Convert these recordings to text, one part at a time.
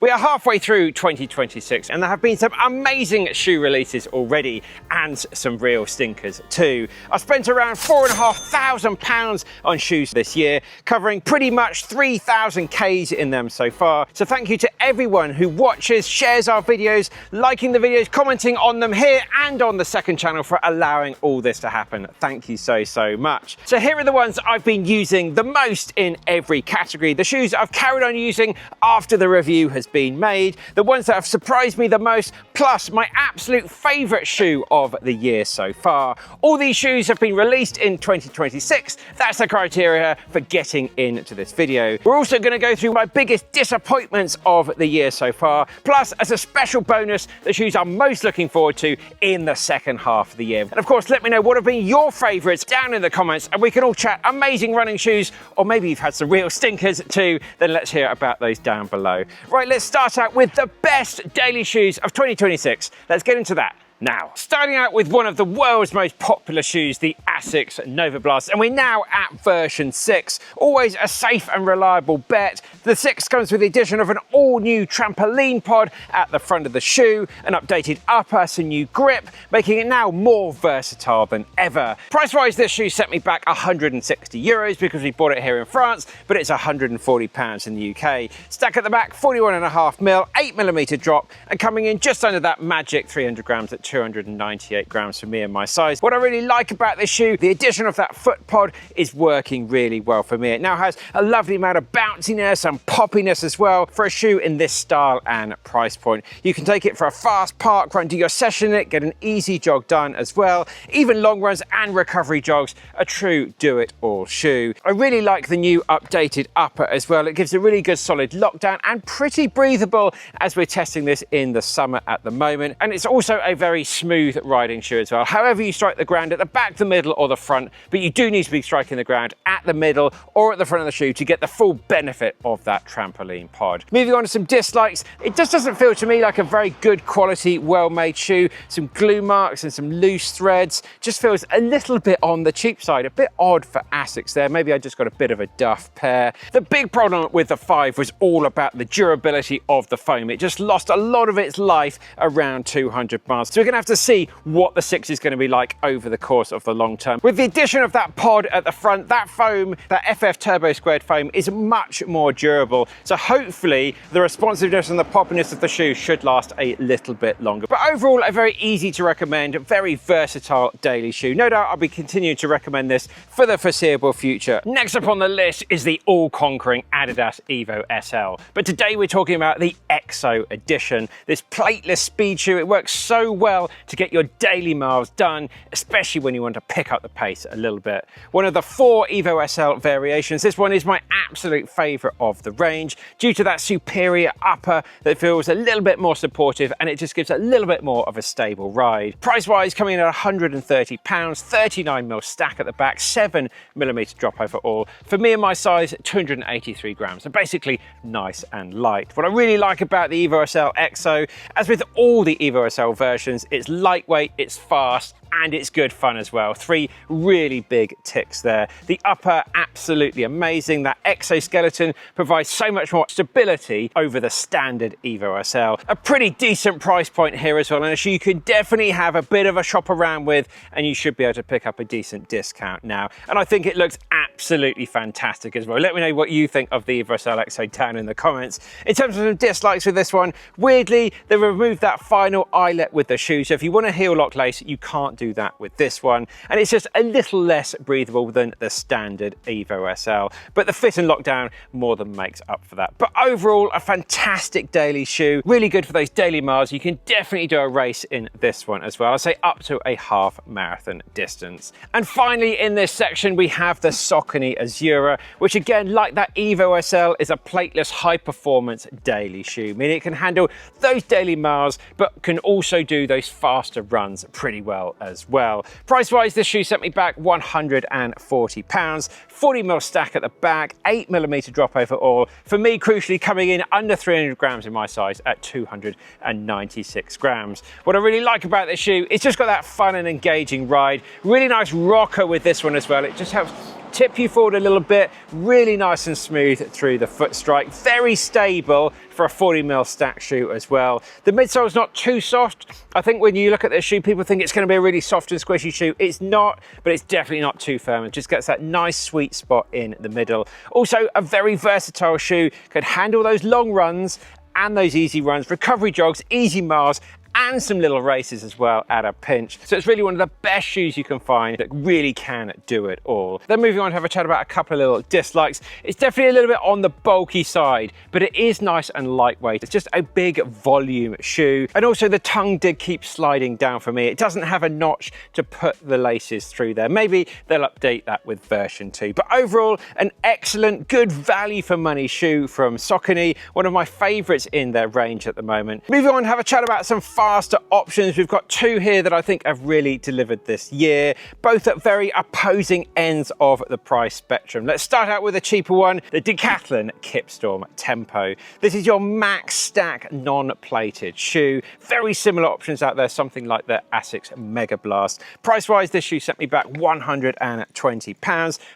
We are halfway through 2026 and there have been some amazing shoe releases already and some real stinkers too. I've spent around £4,500 on shoes this year, covering pretty much 3,000 Ks in them so far. So thank you to everyone who watches, shares our videos, liking the videos, commenting on them here and on the second channel for allowing all this to happen. Thank you so much. So here are the ones I've been using the most in every category. The shoes I've carried on using after the review has been made, the ones that have surprised me the most, plus my absolute favourite shoe of the year so far. All these shoes have been released in 2026. That's the criteria for getting into this video. We're also going to go through my biggest disappointments of the year so far, plus as a special bonus, the shoes I'm most looking forward to in the second half of the year. And of course, let me know what have been your favourites down in the comments and we can all chat amazing running shoes, or maybe you've had some real stinkers too, then let's hear about those down below. Right, let's start out with the best daily shoes of 2026. Let's get into that now. Starting out with one of the world's most popular shoes, the Asics Novablast, and we're now at version 6. Always a safe and reliable bet. The 6 comes with the addition of an all-new trampoline pod at the front of the shoe, an updated upper, some new grip, making it now more versatile than ever. Price-wise, this shoe set me back €160 because we bought it here in France, but it's £140 in the UK. Stack at the back, 41.5mm, 8mm drop, and coming in just under that magic 300 grams at 298 grams for me and my size. What I really like about this shoe, the addition of that foot pod is working really well for me. It now has a lovely amount of bounciness and poppiness as well for a shoe in this style and price point. You can take it for a fast park run, do your session in it, get an easy jog done as well. Even long runs and recovery jogs, a true do-it-all shoe. I really like the new updated upper as well. It gives a really good solid lockdown and pretty breathable as we're testing this in the summer at the moment. And it's also a very smooth riding shoe as well. However you strike the ground, at the back, the middle or the front, but you do need to be striking the ground at the middle or at the front of the shoe to get the full benefit of that trampoline pod. Moving on to some dislikes, it just doesn't feel to me like a very good quality, well-made shoe. Some glue marks and some loose threads. Just feels a little bit on the cheap side, a bit odd for Asics there. Maybe I just got a bit of a duff pair. The big problem with the 5 was all about the durability of the foam. It just lost a lot of its life around 200 miles. So we're going to have to see what the 6 is going to be like over the course of the long term. With the addition of that pod at the front, that foam, that FF Turbo Squared foam is much more durable. So hopefully the responsiveness and the poppiness of the shoe should last a little bit longer. But overall, a very easy to recommend, very versatile daily shoe. No doubt I'll be continuing to recommend this for the foreseeable future. Next up on the list is the all-conquering Adidas Evo SL. But today we're talking about the EXO edition. This plateless speed shoe, it works so well to get your daily miles done, especially when you want to pick up the pace a little bit. One of the 4 Evo SL variations, this one is my absolute favourite of the range due to that superior upper that feels a little bit more supportive and it just gives a little bit more of a stable ride. Price-wise, coming in at £130, 39mm stack at the back, 7mm drop overall. For me and my size, 283 grams, so basically nice and light. What I really like about the Evo SL EXO, as with all the Evo SL versions, it's lightweight, it's fast, and it's good fun as well. 3 really big ticks there. The upper, absolutely amazing. That exoskeleton provides so much more stability over the standard Evo SL. A pretty decent price point here as well, and a shoe you can definitely have a bit of a shop around with, and you should be able to pick up a decent discount now. And I think it looks absolutely fantastic as well. Let me know what you think of the Evo SL EXO down in the comments. In terms of some dislikes with this one, weirdly, they removed that final eyelet with the shoe, so if you want a heel lock lace, you can't do that with this one, and it's just a little less breathable than the standard Evo SL, but the fit and lockdown more than makes up for that. But overall, a fantastic daily shoe, really good for those daily miles. You can definitely do a race in this one as well. I'd say up to a half marathon distance. And finally in this section we have the Saucony Azura, which again, like that Evo SL, is a plateless high performance daily shoe, meaning it can handle those daily miles but can also do those faster runs pretty well as well. Price-wise, this shoe sent me back £140, 40mm stack at the back, 8mm drop overall. For me, crucially, coming in under 300 grams in my size at 296 grams. What I really like about this shoe, it's just got that fun and engaging ride. Really nice rocker with this one as well. It just helps tip you forward a little bit, really nice and smooth through the foot strike, very stable for a 40mm stack shoe as well. The midsole is not too soft. I think when you look at this shoe, people think it's going to be a really soft and squishy shoe. It's not, but it's definitely not too firm. It just gets that nice sweet spot in the middle. Also, a very versatile shoe, can handle those long runs and those easy runs, recovery jogs, easy miles, and some little races as well at a pinch. So it's really one of the best shoes you can find that really can do it all. Then moving on to have a chat about a couple of little dislikes. It's definitely a little bit on the bulky side, but it is nice and lightweight. It's just a big volume shoe. And also the tongue did keep sliding down for me. It doesn't have a notch to put the laces through there. Maybe they'll update that with version 2. But overall, an excellent, good value for money shoe from Saucony, one of my favorites in their range at the moment. Moving on to have a chat about some faster options. We've got two here that I think have really delivered this year, both at very opposing ends of the price spectrum. Let's start out with a cheaper one, the Decathlon Kipstorm Tempo. This is your max stack non-plated shoe. Very similar options out there, something like the Asics Novablast. Price-wise, this shoe sent me back £120,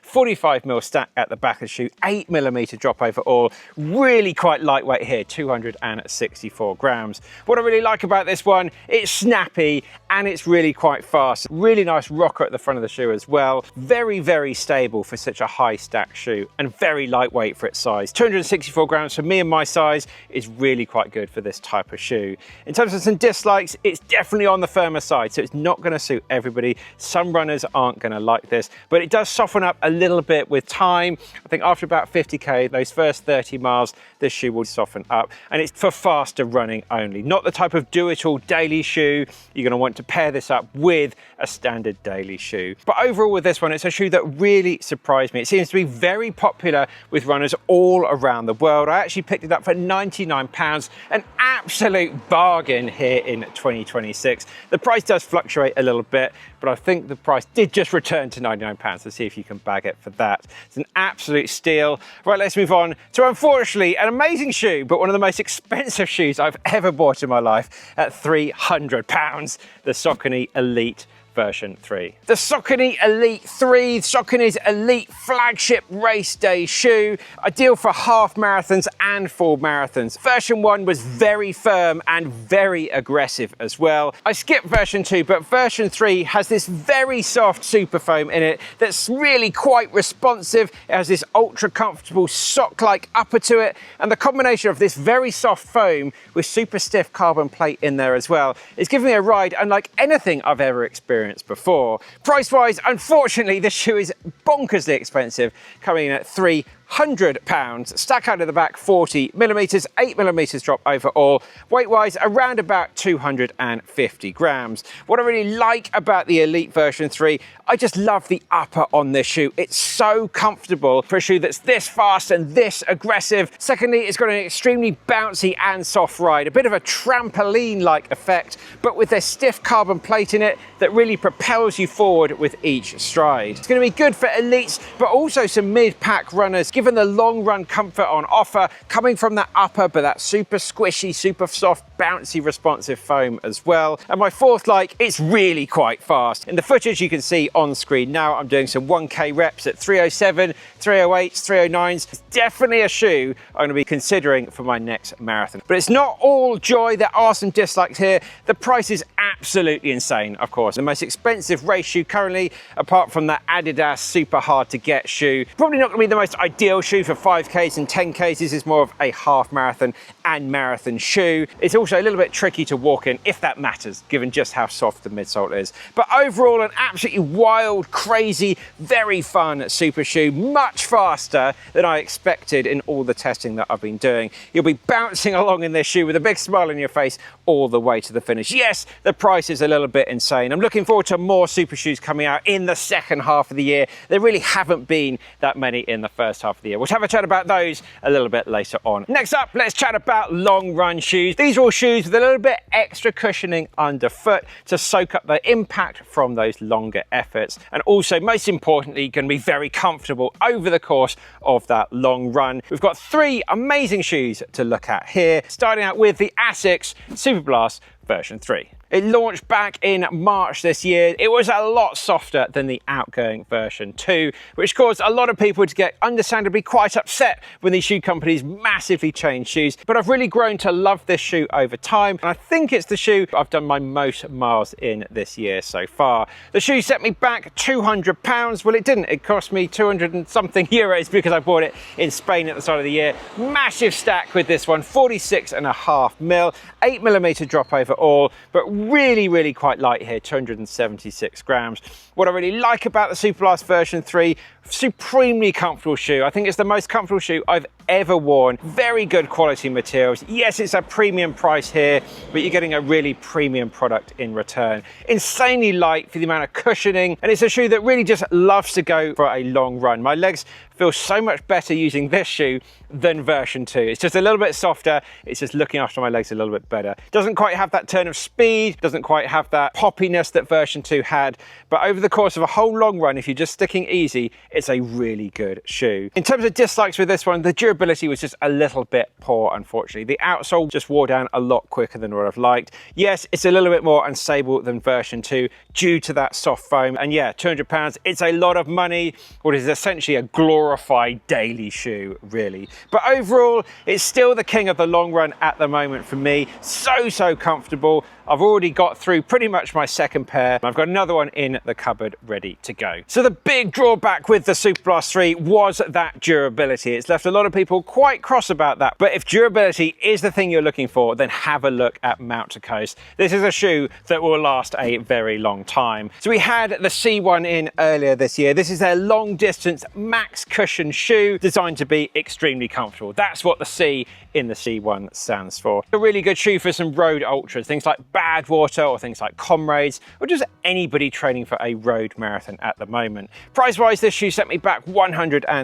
45mm stack at the back of the shoe, 8mm drop overall, really quite lightweight here, 264 grams. What I really like about this one, it's snappy and it's really quite fast. Really nice rocker at the front of the shoe as well. Very, very stable for such a high stack shoe and very lightweight for its size. 264 grams for me and my size is really quite good for this type of shoe. In terms of some dislikes, it's definitely on the firmer side, so it's not going to suit everybody. Some runners aren't going to like this, but it does soften up a little bit with time. I think after about 50k, those first 30 miles, this shoe will soften up, and it's for faster running only. Not the type of do-it-all daily shoe. You're going to want to pair this up with a standard daily shoe. But overall with this one, it's a shoe that really surprised me. It seems to be very popular with runners all around the world. I actually picked it up for £99, an absolute bargain here in 2026. The price does fluctuate a little bit, but I think the price did just return to £99, so see if you can bag it for that. It's an absolute steal. Right, let's move on to, unfortunately, an amazing shoe, but one of the most expensive shoes I've ever bought in my life at £300, the Saucony Elite version 3. The Saucony Elite 3, Saucony's elite flagship race day shoe, ideal for half marathons and full marathons. Version 1 was very firm and very aggressive as well. I skipped version 2, but version 3 has this very soft super foam in it that's really quite responsive. It has this ultra comfortable sock-like upper to it, and the combination of this very soft foam with super stiff carbon plate in there as well is giving me a ride unlike anything I've ever experienced before. Price-wise, unfortunately, this shoe is bonkersly expensive, coming in at £300. Stack out of the back 40mm, 8mm drop overall. Weight-wise, around about 250 grams. What I really like about the Elite version 3, I just love the upper on this shoe. It's so comfortable for a shoe that's this fast and this aggressive. Secondly, it's got an extremely bouncy and soft ride, a bit of a trampoline-like effect, but with a stiff carbon plate in it that really propels you forward with each stride. It's going to be good for elites, but also some mid-pack runners, given the long run comfort on offer, coming from that upper, but that super squishy, super soft, bouncy, responsive foam as well. And my fourth like, it's really quite fast. In the footage you can see on screen now, I'm doing some 1K reps at 307, 308s, 309s. It's definitely a shoe I'm going to be considering for my next marathon. But it's not all joy. There are some dislikes here. The price is absolutely insane, of course. The most expensive race shoe currently, apart from that Adidas super hard to get shoe. Probably not going to be the most ideal shoe for 5Ks and 10Ks. This is more of a half marathon and marathon shoe. It's also a little bit tricky to walk in, if that matters, given just how soft the midsole is. But overall, an absolutely wild, crazy, very fun super shoe, much faster than I expected in all the testing that I've been doing. You'll be bouncing along in this shoe with a big smile on your face all the way to the finish. Yes, the price is a little bit insane. I'm looking forward to more super shoes coming out in the second half of the year. There really haven't been that many in the first half of the year. We'll have a chat about those a little bit later on. Next up, let's chat about long run shoes. These are all shoes with a little bit extra cushioning underfoot to soak up the impact from those longer efforts. And also, most importantly, going to be very comfortable over the course of that long run. We've got three amazing shoes to look at here, starting out with the Asics Superblast version 3. It launched back in March this year. It was a lot softer than the outgoing version 2, which caused a lot of people to get understandably quite upset when these shoe companies massively changed shoes. But I've really grown to love this shoe over time, and I think it's the shoe I've done my most miles in this year so far. The shoe set me back £200. Well, it didn't. It cost me 200 and something euros because I bought it in Spain at the start of the year. Massive stack with this one, 46.5 mil, 8mm drop overall, but really quite light here, 276 grams. What I really like about the Superblast version 3, supremely comfortable shoe. I think it's the most comfortable shoe I've ever worn. Very good quality materials. Yes, it's a premium price here, but you're getting a really premium product in return. Insanely light for the amount of cushioning, and it's a shoe that really just loves to go for a long run. My legs feel so much better using this shoe than version 2. It's just a little bit softer. It's just looking after my legs a little bit better. Doesn't quite have that turn of speed, doesn't quite have that poppiness that version 2 had, but over the course of a whole long run, if you're just sticking easy, it's a really good shoe. In terms of dislikes with this one, the durability was just a little bit poor, unfortunately. The outsole just wore down a lot quicker than what I've liked. Yes, it's a little bit more unstable than version 2 due to that soft foam, and yeah, £200, it's a lot of money. What is essentially a glorified daily shoe, really. But overall, it's still the king of the long run at the moment for me. So comfortable. I've already got through pretty much my second pair. I've got another one in the cupboard ready to go. So the big drawback with the Superblast 3 was that durability. It's left a lot of people quite cross about that. But if durability is the thing you're looking for, then have a look at Mount to Coast. This is a shoe that will last a very long time. So we had the C1 in earlier this year. This is their long distance max cushion shoe designed to be extremely comfortable. That's what the C in the C1 stands for. A really good shoe for some road ultras, things like Badwater or things like Comrades, or just anybody training for a road marathon at the moment. Price-wise, this shoe set me back £170,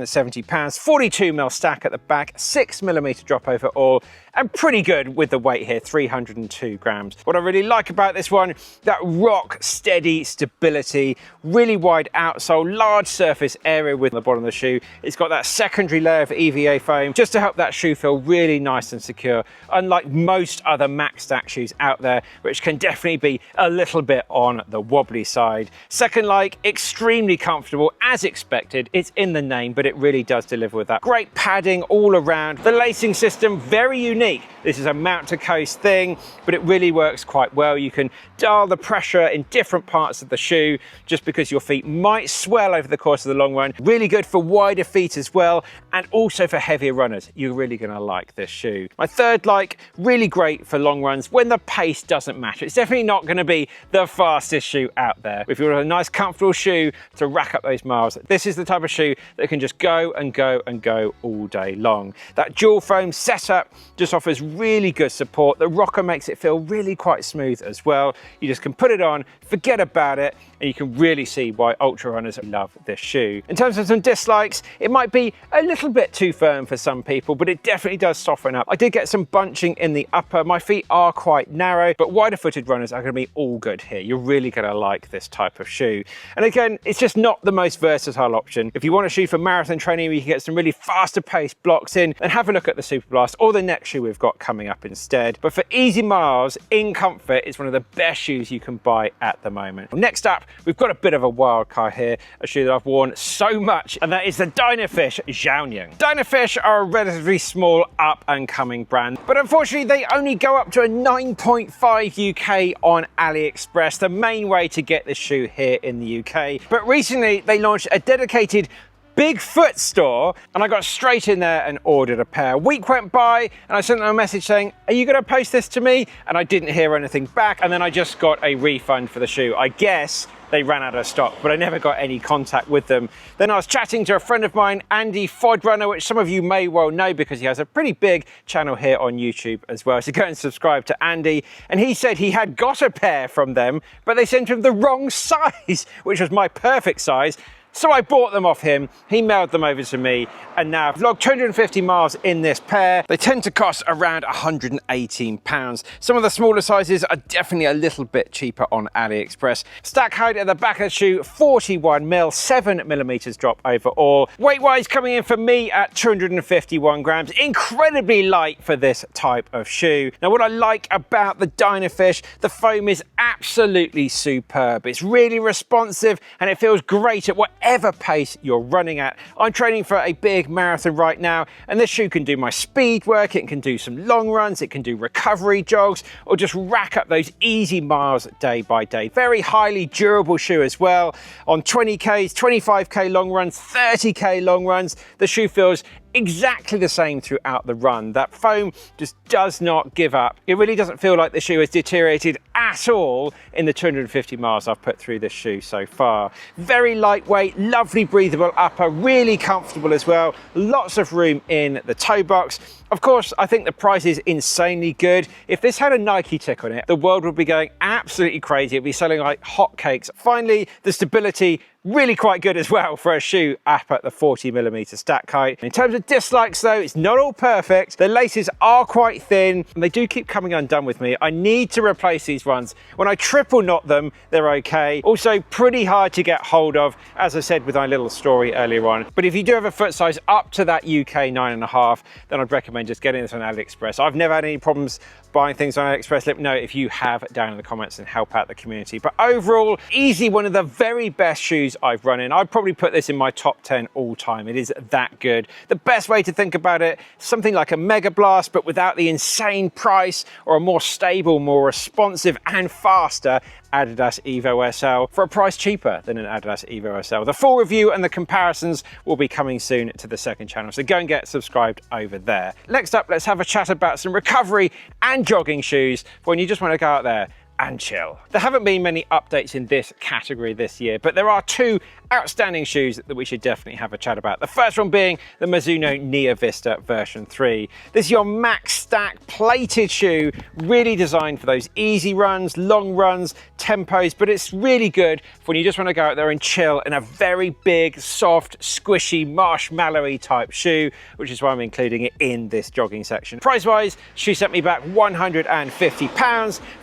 42mm stack at the back, 6mm drop overall, and pretty good with the weight here, 302 grams. What I really like about this one, that rock steady stability, really wide outsole, large surface area with the bottom of the shoe. It's got that secondary layer of EVA foam just to help that shoe feel really nice and secure, unlike most other max stack shoes out there, which can definitely be a little bit on the wobbly side. Second like, extremely comfortable as expected. It's in the name, but it really does deliver with that great padding all around. The lacing system, very unique. This is a Mount to Coast thing, but it really works quite well. You can dial the pressure in different parts of the shoe just because your feet might swell over the course of the long run. Really good for wider feet as well, and also for heavier runners. You're really going to like this shoe. My third like, really great for long runs when the pace doesn't matter. It's definitely not going to be the fastest shoe out there. If you want a nice comfortable shoe to rack up those miles, this is the type of shoe that can just go and go and go all day long. That dual foam setup just offers really good support. The rocker makes it feel really quite smooth as well. You just can put it on, forget about it, and you can really see why ultra runners love this shoe. In terms of some dislikes, it might be a little bit too firm for some people, but it definitely does soften up. I did get some bunching in the upper. My feet are quite narrow, but wider footed runners are going to be all good here. You're really going to like this type of shoe. And again, it's just not the most versatile option. If you want a shoe for marathon training where you can get some really faster paced blocks in, then have a look at the Superblast or the next shoe we've got coming up instead. But for easy miles in comfort, it's one of the best shoes you can buy at the moment. Next up, we've got a bit of a wild card here, a shoe that I've worn so much, and that is the Dynafish Xiaonian. Dynafish are a relatively small up and coming brand, but unfortunately they only go up to a 9.5 UK on AliExpress, the main way to get this shoe here in the UK. But recently they launched a dedicated Bigfoot store, and I got straight in there and ordered a pair. A week went by and I sent them a message saying, are you going to post this to me? And I didn't hear anything back, and then I just got a refund for the shoe. I guess they ran out of stock, but I never got any contact with them. Then I was chatting to a friend of mine, Andy Fodrunner, which some of you may well know because he has a pretty big channel here on YouTube as well. So go and subscribe to Andy. And he said he had got a pair from them, but they sent him the wrong size, which was my perfect size. So I bought them off him, he mailed them over to me, and now I've logged 250 miles in this pair. They tend to cost around £118. Some of the smaller sizes are definitely a little bit cheaper on AliExpress. Stack height at the back of the shoe, 41mm, 7mm drop overall. Weight-wise, coming in for me at 251 grams. Incredibly light for this type of shoe. Now, what I like about the Dynafish, the foam is absolutely superb. It's really responsive and it feels great at whatever pace you're running at. I'm training for a big marathon right now, and this shoe can do my speed work, it can do some long runs, it can do recovery jogs, or just rack up those easy miles day by day. Very highly durable shoe as well. On 20Ks, 25K long runs, 30K long runs, the shoe feels exactly the same throughout the run. That foam just does not give up. It really doesn't feel like the shoe has deteriorated at all in the 250 miles I've put through this shoe so far. Very lightweight, lovely breathable upper, really comfortable as well. Lots of room in the toe box. Of course, I think the price is insanely good. If this had a Nike tick on it, the world would be going absolutely crazy. It'd be selling like hotcakes. Finally, the stability, really quite good as well for a shoe up at the 40mm stack height. In terms of dislikes though, it's not all perfect. The laces are quite thin and they do keep coming undone with me. I need to replace these ones. When I triple knot them, they're okay. Also pretty hard to get hold of, as I said with my little story earlier on. But if you do have a foot size up to that UK 9.5, then I'd recommend just getting this on AliExpress. I've never had any problems buying things on AliExpress. Let me know if you have down in the comments and help out the community. But overall, easy, one of the very best shoes I've run in. I'd probably put this in my top 10 all time. It is that good. The best way to think about it, something like a Novablast, but without the insane price, or a more stable, more responsive and faster Adidas Evo SL for a price cheaper than an Adidas Evo SL. The full review and the comparisons will be coming soon to the second channel, so go and get subscribed over there. Next up, let's have a chat about some recovery and jogging shoes for when you just want to go out there and chill. There haven't been many updates in this category this year, but there are two outstanding shoes that we should definitely have a chat about. The first one being the Mizuno Neo Vista version 3. This is your max stack plated shoe, really designed for those easy runs, long runs, tempos, but it's really good for when you just want to go out there and chill in a very big, soft, squishy, marshmallowy type shoe, which is why I'm including it in this jogging section. Price-wise, shoe sent me back £150,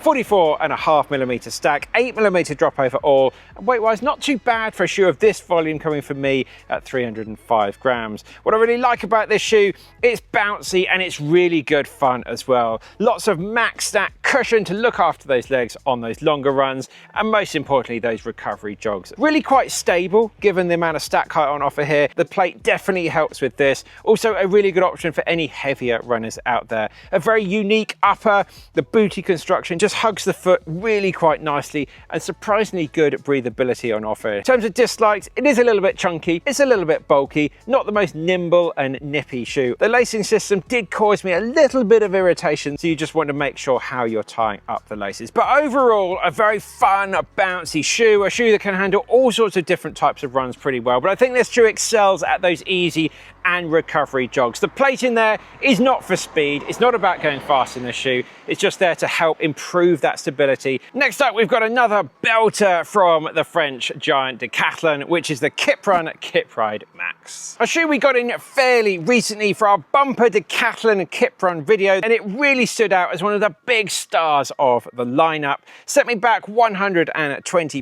44.5mm stack, 8mm drop overall, and weight-wise, not too bad for a shoe of this volume coming from me at 305 grams. What I really like about this shoe, it's bouncy and it's really good fun as well. Lots of max stack cushion to look after those legs on those longer runs, and most importantly, those recovery jogs. Really quite stable given the amount of stack height on offer here. The plate definitely helps with this. Also a really good option for any heavier runners out there. A very unique upper, the booty construction just hugs the foot really quite nicely, and surprisingly good breathability on offer. In terms of dislikes, it is a little bit chunky, it's a little bit bulky, not the most nimble and nippy shoe. The lacing system did cause me a little bit of irritation, so you just want to make sure how you're tying up the laces. But overall, a very fun, bouncy shoe, a shoe that can handle all sorts of different types of runs pretty well. But I think this shoe excels at those easy and recovery jogs. The plate in there is not for speed. It's not about going fast in the shoe. It's just there to help improve that stability. Next up, we've got another belter from the French giant Decathlon, which is the Kiprun Kipride Max. A shoe we got in fairly recently for our bumper Decathlon Kiprun video, and it really stood out as one of the big stars of the lineup. Sent me back £120,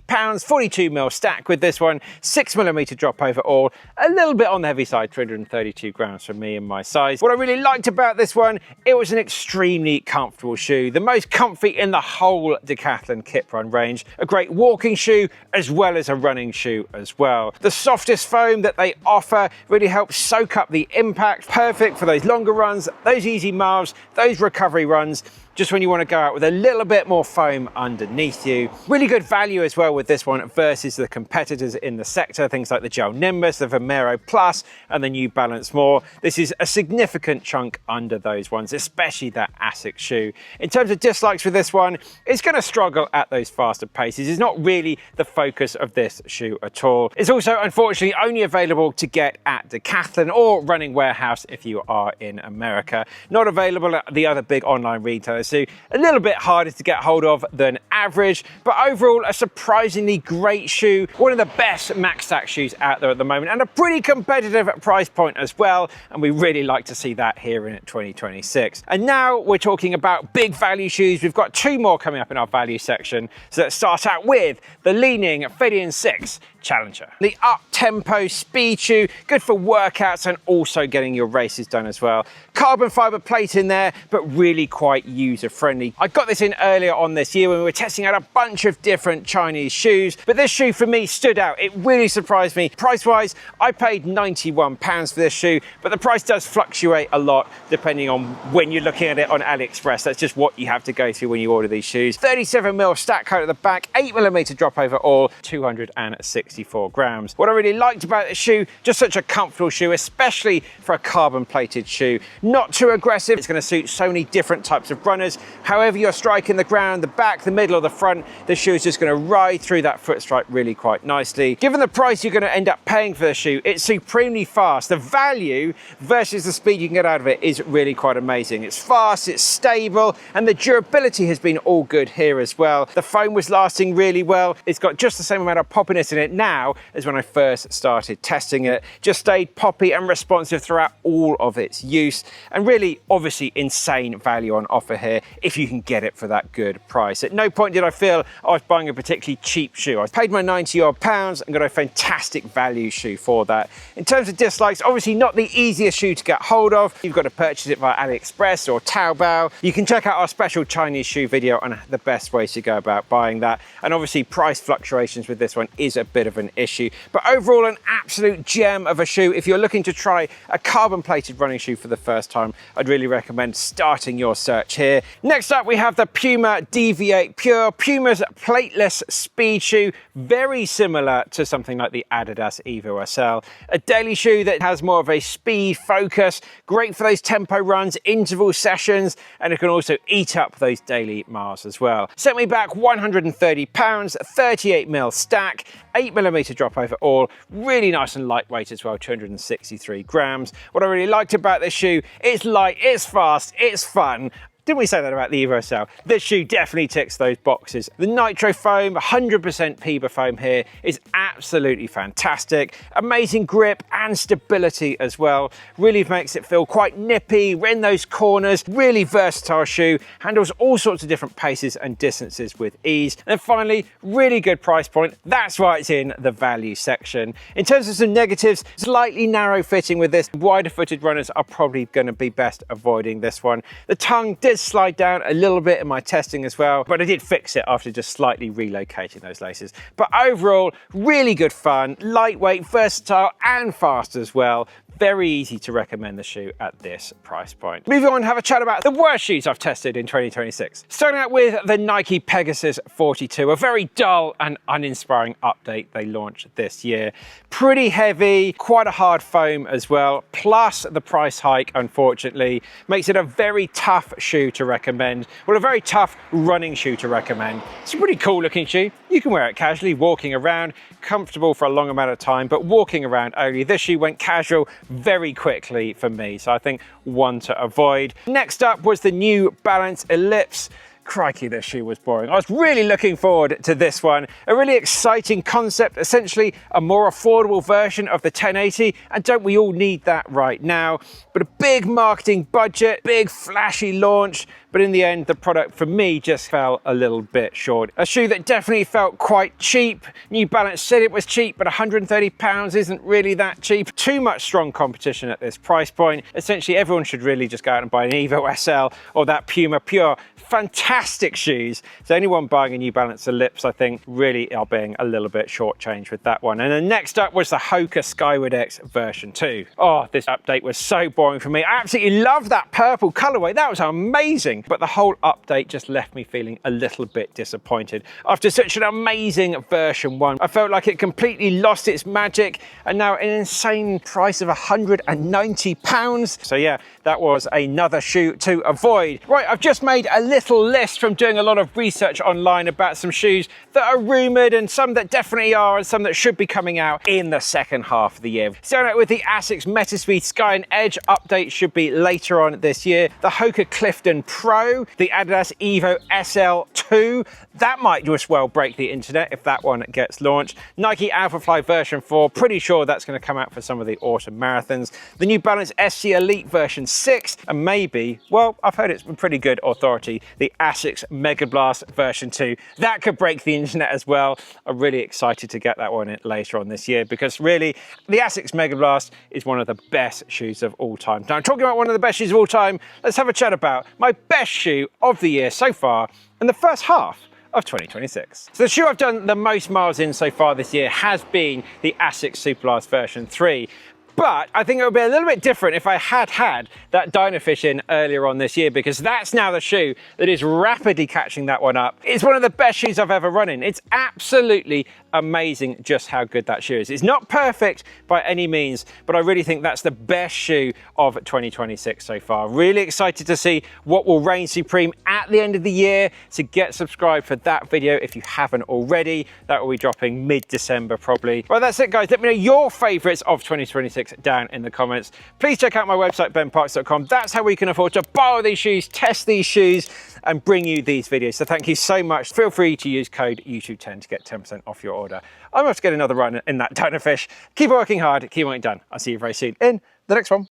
42mm stack with this one, 6mm drop overall, a little bit on the heavy side, 332 grams for me and my size. What I really liked about this one, it was an extremely comfortable shoe, the most comfy in the whole Decathlon Kiprun range. A great walking shoe as well as a running shoe as well. The softest foam that they offer really helps soak up the impact, perfect for those longer runs, those easy miles, those recovery runs, just when you want to go out with a little bit more foam underneath you. Really good value as well with this one versus the competitors in the sector, things like the Gel Nimbus, the Vomero Plus, and the New Balance More. This is a significant chunk under those ones, especially that Asics shoe. In terms of dislikes with this one, it's going to struggle at those faster paces. It's not really the focus of this shoe at all. It's also, unfortunately, only available to get at Decathlon or Running Warehouse if you are in America. Not available at the other big online retailers. so a little bit harder to get hold of than average, but overall a surprisingly great shoe, one of the best max stack shoes out there at the moment, and a pretty competitive price point as well, and we really like to see that here in 2026. And now we're talking about big value shoes. We've got two more coming up in our value section, so let's start out with the Li-Ning Feidian 6 Challenger. The up-tempo speed shoe, good for workouts and also getting your races done as well. Carbon fiber plate in there, but really quite user-friendly. I got this in earlier on this year when we were testing out a bunch of different Chinese shoes, but this shoe for me stood out. It really surprised me. Price-wise, I paid £91 for this shoe, but the price does fluctuate a lot depending on when you're looking at it on AliExpress. That's just what you have to go through when you order these shoes. 37mm stack coat at the back, 8mm drop over all, 264 grams. What I really liked about this shoe, just such a comfortable shoe, especially for a carbon plated shoe. Not too aggressive. It's going to suit so many different types of runners. However you're striking the ground, the back, the middle or the front, the shoe is just going to ride through that foot strike really quite nicely. Given the price you're going to end up paying for the shoe, it's supremely fast. The value versus the speed you can get out of it is really quite amazing. It's fast, it's stable, and the durability has been all good here as well. The foam was lasting really well. It's got just the same amount of poppiness in it now as when I first started testing it. Just stayed poppy and responsive throughout all of its use, and really obviously insane value on offer here if you can get it for that good price. At no point did I feel I was buying a particularly cheap shoe. I paid my 90 odd pounds and got a fantastic value shoe for that. In terms of dislikes, obviously not the easiest shoe to get hold of. You've got to purchase it via AliExpress or Taobao. You can check out our special Chinese shoe video on the best ways to go about buying that, and obviously price fluctuations with this one is a bit of an issue, but overall an absolute gem of a shoe. If you're looking to try a carbon plated running shoe for the first time, I'd really recommend starting your search here. Next up we have the Puma Deviate Pure, Puma's plateless speed shoe, very similar to something like the Adidas Evo SL. A daily shoe that has more of a speed focus, great for those tempo runs, interval sessions, and it can also eat up those daily miles as well. Sent me back £130, 38mm stack, 8mm drop over all, really nice and lightweight as well, 263 grams. What I really liked about this shoe, it's light, it's fast, it's fun. Didn't we say that about the Evo SL? This shoe definitely ticks those boxes. The nitro foam, 100% Puma foam here, is absolutely fantastic. Amazing grip and stability as well. Really makes it feel quite nippy. We're in those corners. Really versatile shoe. Handles all sorts of different paces and distances with ease. And finally, really good price point. That's why it's in the value section. In terms of some negatives, slightly narrow fitting with this. Wider footed runners are probably going to be best avoiding this one. The tongue did slide down a little bit in my testing as well, but I did fix it after just slightly relocating those laces. But overall, really good fun, lightweight, versatile and fast as well. Very easy to recommend the shoe at this price point. Moving on, have a chat about the worst shoes I've tested in 2026. Starting out with the Nike Pegasus 42, a very dull and uninspiring update they launched this year. Pretty heavy, quite a hard foam as well, plus the price hike, unfortunately, makes it a very tough shoe to recommend. Well, a very tough running shoe to recommend. It's a pretty cool looking shoe. You can wear it casually, walking around, comfortable for a long amount of time, but walking around only. This shoe went casual very quickly for me, so I think one to avoid. Next up was the New Balance Ellipse. Crikey, this shoe was boring. I was really looking forward to this one. A really exciting concept, essentially a more affordable version of the 1080, and don't we all need that right now? But a big marketing budget, big flashy launch, but in the end, the product for me just fell a little bit short. A shoe that definitely felt quite cheap. New Balance said it was cheap, but £130 isn't really that cheap. Too much strong competition at this price point. Essentially, everyone should really just go out and buy an Evo SL or that Puma Pure. Fantastic shoes. So anyone buying a New Balance Ellipse, I think, really are being a little bit shortchanged with that one. And then next up was the Hoka Skyward X version 2. Oh, this update was so boring for me. I absolutely love that purple colorway. That was amazing. But the whole update just left me feeling a little bit disappointed. After such an amazing version 1, I felt like it completely lost its magic, and now an insane price of £190. So yeah, that was another shoe to avoid. Right, I've just made a little list from doing a lot of research online about some shoes that are rumoured and some that definitely are and some that should be coming out in the second half of the year. Starting out with the Asics Metaspeed Sky and Edge update should be later on this year. The Hoka Clifton Pro, the Adidas Evo SL2, that might just well break the internet if that one gets launched. Nike Alphafly version 4, pretty sure that's going to come out for some of the autumn marathons. The New Balance SC Elite version 6, and maybe, well, I've heard it's been pretty good authority, the Asics Megablast version 2. That could break the internet as well. I'm really excited to get that one in later on this year because really, the Asics Megablast is one of the best shoes of all time. Now, talking about one of the best shoes of all time, let's have a chat about my best shoe of the year so far in the first half of 2026. So the shoe I've done the most miles in so far this year has been the Asics Superblast version 3. But I think it would be a little bit different if I had had that Dynafish in earlier on this year, because that's now the shoe that is rapidly catching that one up. It's one of the best shoes I've ever run in. It's absolutely amazing just how good that shoe is. It's not perfect by any means, but I really think that's the best shoe of 2026 so far. Really excited to see what will reign supreme at the end of the year. So get subscribed for that video if you haven't already. That will be dropping mid-December probably. Well, that's it, guys. Let me know your favorites of 2026 down in the comments. Please check out my website, benparks.com. That's how we can afford to borrow these shoes, test these shoes, and bring you these videos. So thank you so much. Feel free to use code YouTube10 to get 10% off your order. I'm off to get another run in that Dynafish. Keep working hard, keep what you've done. I'll see you very soon in the next one.